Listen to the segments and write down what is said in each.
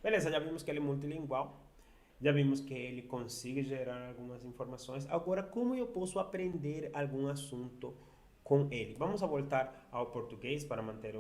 Beleza, já vimos que ele é multilingual, já vimos que ele consegue gerar algumas informações. Agora, como eu posso aprender algum assunto com ele? Vamos a voltar ao português para manter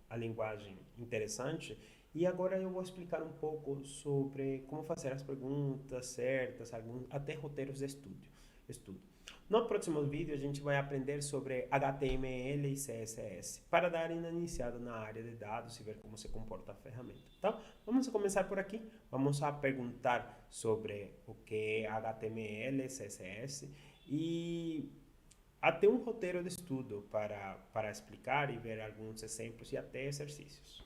a linguagem interessante. E agora eu vou explicar um pouco sobre como fazer as perguntas certas, até roteiros de estudo. No próximo vídeo, a gente vai aprender sobre HTML e CSS para dar iniciado na área de dados e ver como se comporta a ferramenta. Então, vamos começar por aqui. Vamos a perguntar sobre o que é HTML, CSS e até um roteiro de estudo para explicar e ver alguns exemplos e até exercícios.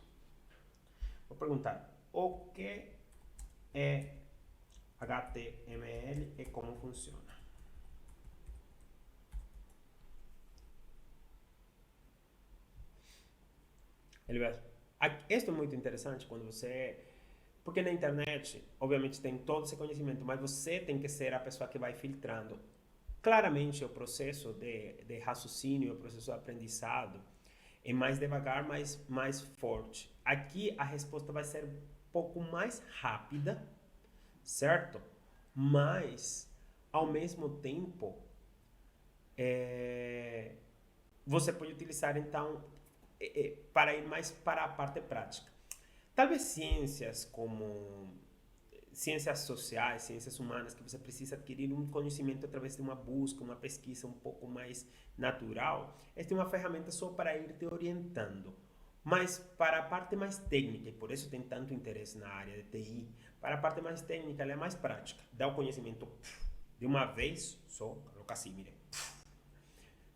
Vou perguntar o que é HTML e como funciona. Ele vai... Isso é muito interessante quando você... Porque na internet, obviamente, tem todo esse conhecimento, mas você tem que ser a pessoa que vai filtrando. Claramente, o processo de raciocínio, o processo de aprendizado é mais devagar, mas mais forte. Aqui, a resposta vai ser um pouco mais rápida, certo? Mas, ao mesmo tempo, você pode utilizar, então, para ir mais para a parte prática. Talvez ciências como ciências sociais, ciências humanas, que você precisa adquirir um conhecimento através de uma busca, uma pesquisa um pouco mais natural, esta é uma ferramenta só para ir te orientando. Mas para a parte mais técnica, e por isso tem tanto interesse na área de TI, para a parte mais técnica, ela é mais prática. Dá o conhecimento de uma vez só, coloca assim, mire,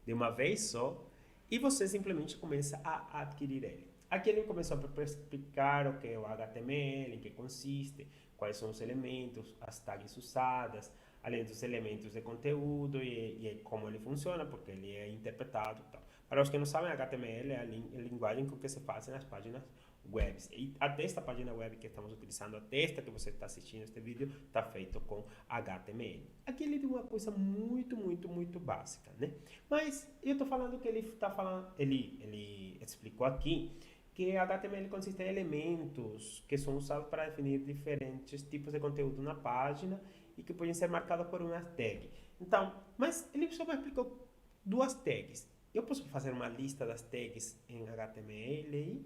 de uma vez só, e você simplesmente começa a adquirir ele. Aqui ele começou a explicar o que é o HTML, em que consiste, quais são os elementos, as tags usadas, além dos elementos de conteúdo e como ele funciona, porque ele é interpretado e tal. Para os que não sabem, HTML é a linguagem com que se fazem as páginas web. E até esta página web que estamos utilizando, até esta que você está assistindo este vídeo, está feito com HTML. Aqui ele tem uma coisa muito básica, né? Mas eu estou falando que ele está falando, ele explicou aqui que HTML consiste em elementos que são usados para definir diferentes tipos de conteúdo na página e que podem ser marcados por uma tag. Então, mas ele só me explicou duas tags. Eu posso fazer uma lista das tags em HTML?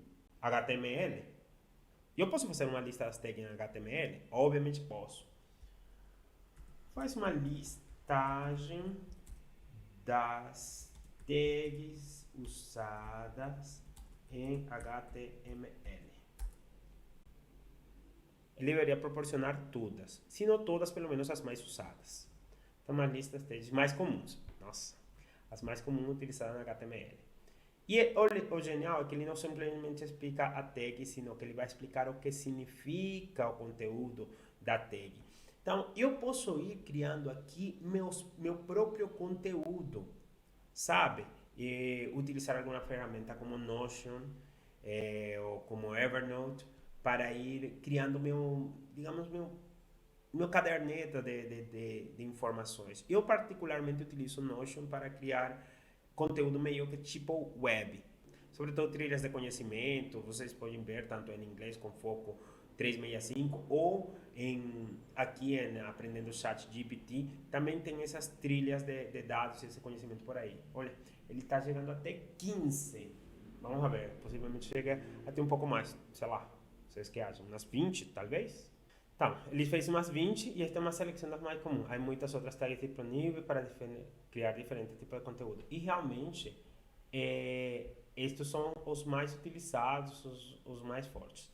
Eu posso fazer uma lista das tags em HTML? Obviamente posso. Faz uma listagem das tags usadas em HTML. Ele deveria proporcionar todas, se não todas, pelo menos as mais usadas. Então, uma lista das tags mais comuns. Nossa, as mais comuns utilizadas no HTML. E o genial é que ele não simplesmente explica a tag, sino que ele vai explicar o que significa o conteúdo da tag. Então, eu posso ir criando aqui meu próprio conteúdo, sabe? E utilizar alguma ferramenta como Notion ou como Evernote para ir criando meu caderneta de informações. Eu particularmente utilizo Notion para criar conteúdo meio que tipo web. Sobretudo trilhas de conhecimento, vocês podem ver tanto em inglês com foco 365 ou aqui em Aprendendo Chat GPT, também tem essas trilhas de dados e esse conhecimento por aí. Olha, ele está chegando até 15. Vamos ver, possivelmente chega até um pouco mais, sei lá, vocês que acham, umas 20 talvez? Então, ele fez umas 20 e esta é uma seleção das mais comuns. Há muitas outras tags disponíveis para criar diferentes tipos de conteúdo. E realmente, estes são os mais utilizados, os mais fortes.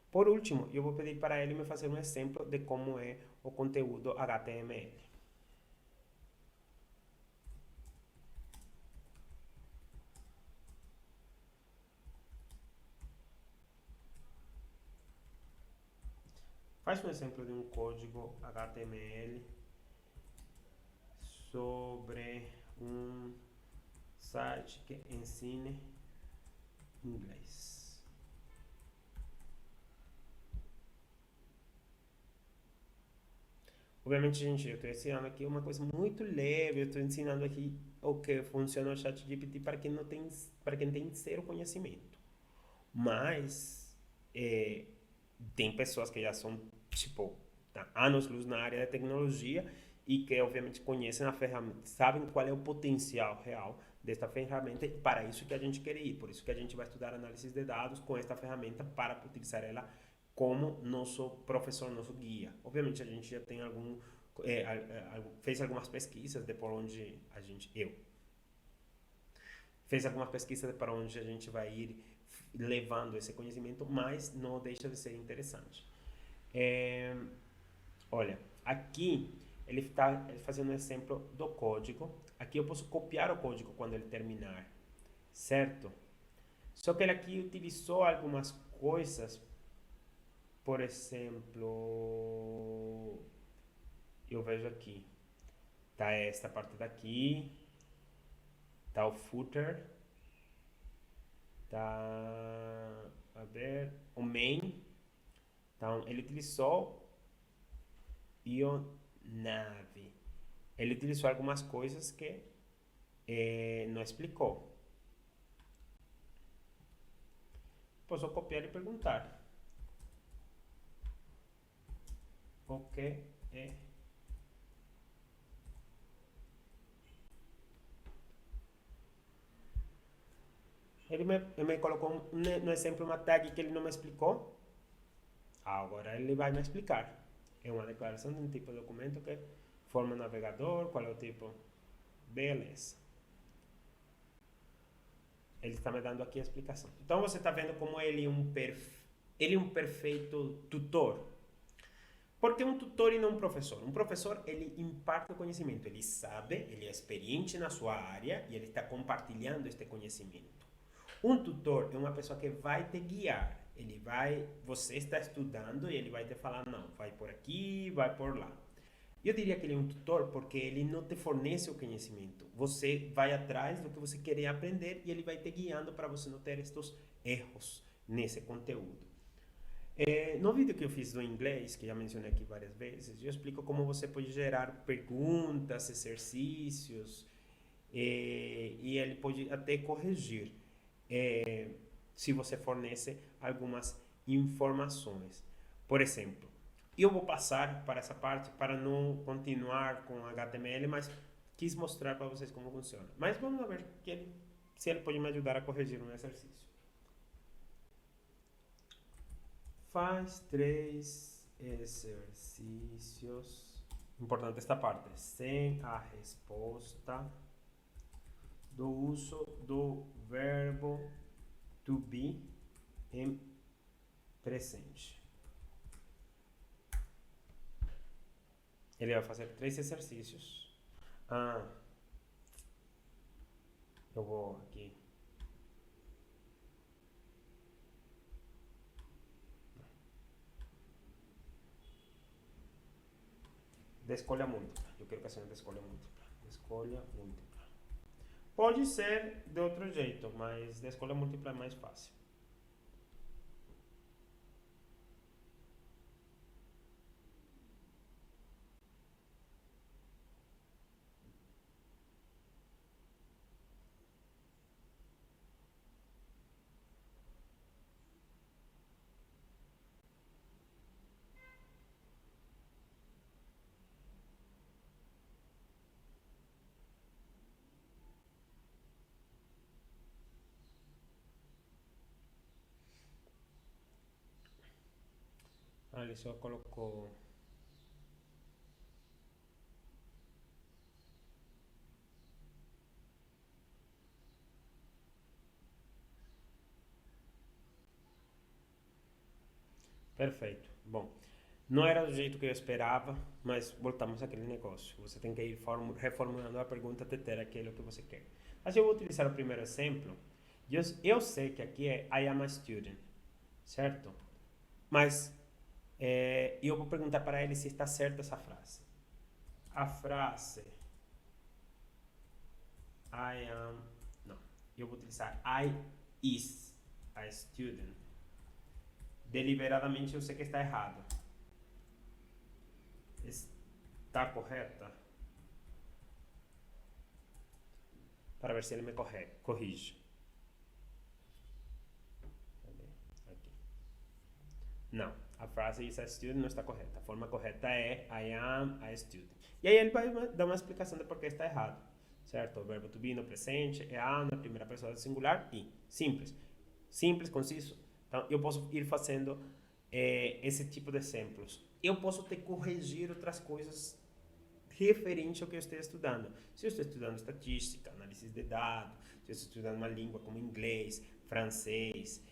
Por último, eu vou pedir para ele me fazer um exemplo de como é o conteúdo HTML. Faz um exemplo de um código HTML sobre um site que ensine inglês. Obviamente, gente, eu estou ensinando aqui uma coisa muito leve, eu estou ensinando aqui o que funciona o ChatGPT para quem não tem, para quem tem zero conhecimento. Mas é, tem pessoas que já são, tipo, tá, anos-luz na área da tecnologia e que, obviamente, conhecem a ferramenta, sabem qual é o potencial real desta ferramenta e para isso que a gente quer ir. Por isso que a gente vai estudar análise de dados com esta ferramenta para utilizar ela como nosso professor, nosso guia. Obviamente, a gente já tem fez algumas pesquisas de por onde eu fez algumas pesquisas de para onde a gente vai ir levando esse conhecimento, mas não deixa de ser interessante. É, olha, aqui ele está fazendo um exemplo do código. Aqui eu posso copiar o código quando ele terminar, certo? Só que ele aqui utilizou algumas coisas, por exemplo, eu vejo aqui, tá esta parte daqui, tá o footer, tá, a ver, o main. Então, ele utilizou Ionave. Ele utilizou algumas coisas que não explicou. Posso copiar e perguntar. O que é? Ele me colocou no exemplo uma tag que ele não me explicou. Agora ele vai me explicar. É uma declaração de um tipo de documento que forma o navegador, qual é o tipo. Beleza. Ele está me dando aqui a explicação. Então você está vendo como ele é um perfeito tutor. Porque um tutor e não um professor? Um professor, ele imparte o conhecimento, ele sabe, ele é experiente na sua área e ele está compartilhando este conhecimento. Um tutor é uma pessoa que vai te guiar. Você está estudando e ele vai te falar, não, vai por aqui, vai por lá. Eu diria que ele é um tutor porque ele não te fornece o conhecimento. Você vai atrás do que você quer aprender e ele vai te guiando para você não ter estes erros nesse conteúdo. No vídeo que eu fiz do inglês, que já mencionei aqui várias vezes, eu explico como você pode gerar perguntas, exercícios, e ele pode até corrigir se você fornece algumas informações. Por exemplo, eu vou passar para essa parte para não continuar com HTML, mas quis mostrar para vocês como funciona. Mas vamos ver se ele pode me ajudar a corrigir um exercício. Faz 3 exercícios. Importante esta parte. Sem a resposta do uso do verbo to be em presente. Ele vai fazer 3 exercícios. Eu vou aqui. De escolha múltipla. Eu quero que seja de escolha múltipla. De escolha múltipla. Pode ser de outro jeito, mas de escolha múltipla é mais fácil. Ele só colocou. Perfeito. Bom, não era do jeito que eu esperava, mas voltamos àquele negócio. Você tem que ir reformulando a pergunta até ter aquilo que você quer. Mas eu vou utilizar o primeiro exemplo. Eu sei que aqui é I am a student, certo? Mas eu vou perguntar para ele se está certa essa frase. A frase I am... Não, eu vou utilizar I is a student. Deliberadamente eu sei que está errado. Está correta? Para ver se ele me corrige. Aqui. Não, a frase is a student não está correta. A forma correta é I am a student. E aí ele vai dar uma explicação de por que está errado, certo? O verbo to be no presente é am na primeira pessoa do singular e simples. Simples, conciso. Então, eu posso ir fazendo esse tipo de exemplos. Eu posso te corrigir outras coisas referente ao que eu esteja estudando. Se eu estou estudando estatística, análise de dados, se eu estou estudando uma língua como inglês, francês,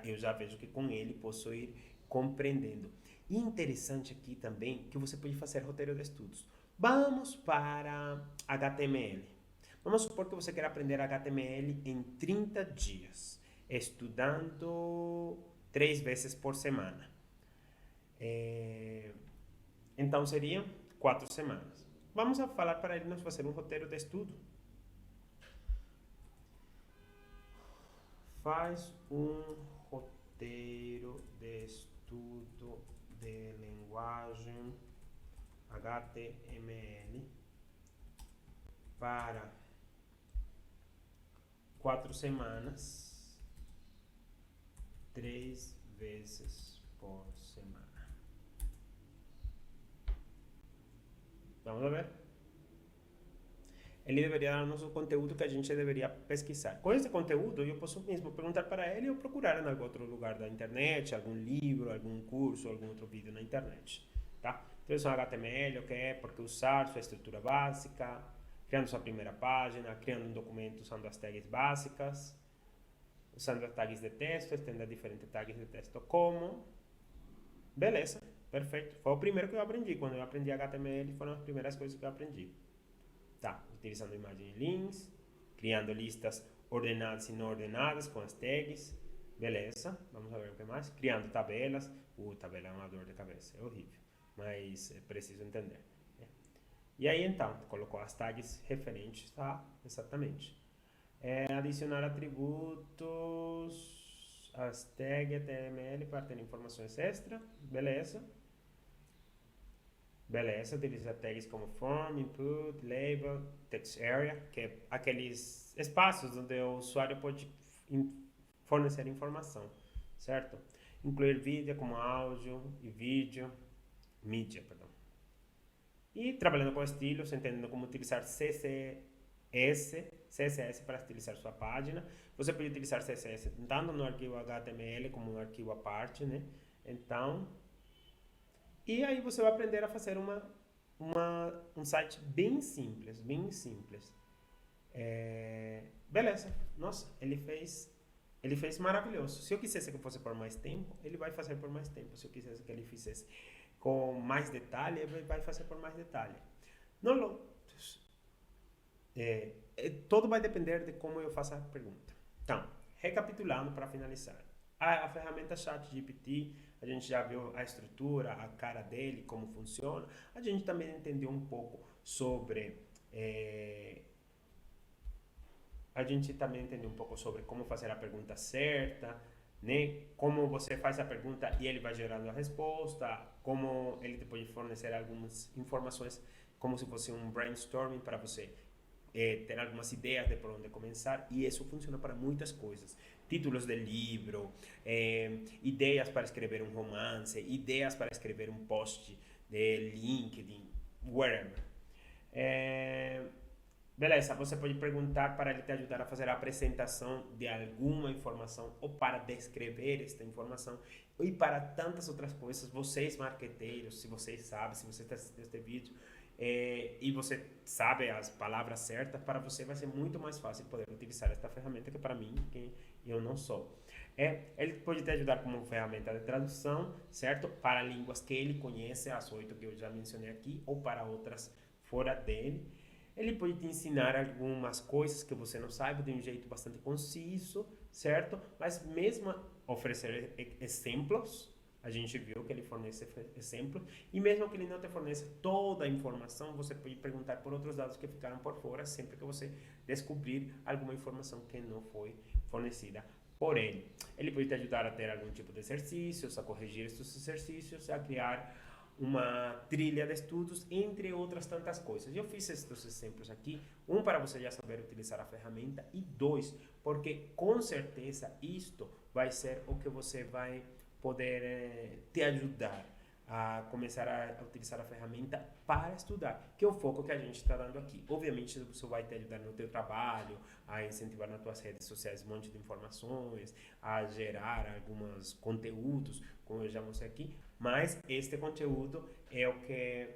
eu já vejo que com ele posso ir compreendendo. E interessante aqui também que você pode fazer roteiro de estudos. Vamos para HTML. Vamos supor que você quer aprender HTML em 30 dias, estudando 3 vezes por semana. Então seriam 4 semanas. Vamos a falar para ele nos fazer um roteiro de estudo. Faz um roteiro de estudo de linguagem HTML para 4 semanas, 3 vezes por semana. Vamos a ver. Ele deveria dar-nos o conteúdo que a gente deveria pesquisar. Com esse conteúdo, eu posso mesmo perguntar para ele ou procurar em algum outro lugar da internet, algum livro, algum curso, algum outro vídeo na internet. Tá? Introdução HTML, o que é, por que usar, sua estrutura básica, criando sua primeira página, criando um documento usando as tags básicas, usando as tags de texto, estender diferentes tags de texto como. Beleza, perfeito. Foi o primeiro que eu aprendi. Quando eu aprendi HTML, foram as primeiras coisas que eu aprendi. Tá, utilizando imagens e links, criando listas ordenadas e não ordenadas com as tags. Beleza, vamos ver o que mais. Criando tabelas. Tabela é uma dor de cabeça, é horrível, mas é preciso entender. E aí então, colocou as tags referentes, tá? Exatamente. Adicionar atributos, as tags HTML para ter informações extra. Beleza. Beleza, utiliza tags como form, input, label, text area, que é aqueles espaços onde o usuário pode fornecer informação, certo? Incluir vídeo como áudio e vídeo, mídia, perdão. E trabalhando com estilos, entendendo como utilizar CSS para estilizar sua página. Você pode utilizar CSS tanto no arquivo HTML como no arquivo à parte, né? Então, e aí você vai aprender a fazer um site bem simples, bem simples. Beleza, nossa, ele fez maravilhoso. Se eu quisesse que fosse por mais tempo, ele vai fazer por mais tempo. Se eu quisesse que ele fizesse com mais detalhe, ele vai fazer por mais detalhe. Não, tudo vai depender de como eu faço a pergunta. Então, recapitulando para finalizar. A ferramenta ChatGPT, a gente já viu a estrutura, a cara dele, como funciona. A gente também entendeu um pouco sobre... como fazer a pergunta certa, né? Como você faz a pergunta e ele vai gerando a resposta, como ele te pode fornecer algumas informações, como se fosse um brainstorming para você ter algumas ideias de por onde começar, e isso funciona para muitas coisas. Títulos de livro, ideias para escrever um romance, ideias para escrever um post de LinkedIn, wherever. Beleza, você pode perguntar para ele te ajudar a fazer a apresentação de alguma informação ou para descrever esta informação e para tantas outras coisas. Vocês marqueteiros, se vocês sabem, se você está assistindo este vídeo e você sabe as palavras certas, para você vai ser muito mais fácil poder utilizar esta ferramenta que para mim, que eu não sou. Ele pode te ajudar como ferramenta de tradução, certo? Para línguas que ele conhece, as 8 que eu já mencionei aqui, ou para outras fora dele. Ele pode te ensinar algumas coisas que você não sabe de um jeito bastante conciso, certo? Mas mesmo oferecer exemplos, a gente viu que ele fornece exemplos, e mesmo que ele não te forneça toda a informação, você pode perguntar por outros dados que ficaram por fora, sempre que você descobrir alguma informação que não foi fornecida por ele. Ele pode te ajudar a ter algum tipo de exercícios, a corrigir esses exercícios, a criar uma trilha de estudos, entre outras tantas coisas. Eu fiz estes exemplos aqui, para você já saber utilizar a ferramenta, e 2, porque com certeza isto vai ser o que você vai poder te ajudar a começar a utilizar a ferramenta para estudar, que é o foco que a gente está dando aqui. Obviamente, isso vai te ajudar no teu trabalho, a incentivar nas tuas redes sociais um monte de informações, a gerar alguns conteúdos, como eu já mostrei aqui, mas este conteúdo é o que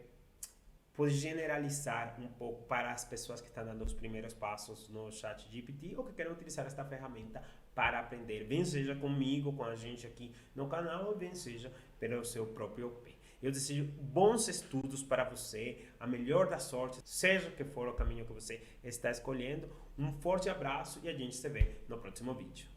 pode generalizar um pouco para as pessoas que estão dando os primeiros passos no ChatGPT ou que querem utilizar esta ferramenta para aprender, bem seja comigo, com a gente aqui no canal, ou bem seja pelo seu próprio OP. Eu desejo bons estudos para você, a melhor da sorte, seja que for o caminho que você está escolhendo. Um forte abraço e a gente se vê no próximo vídeo.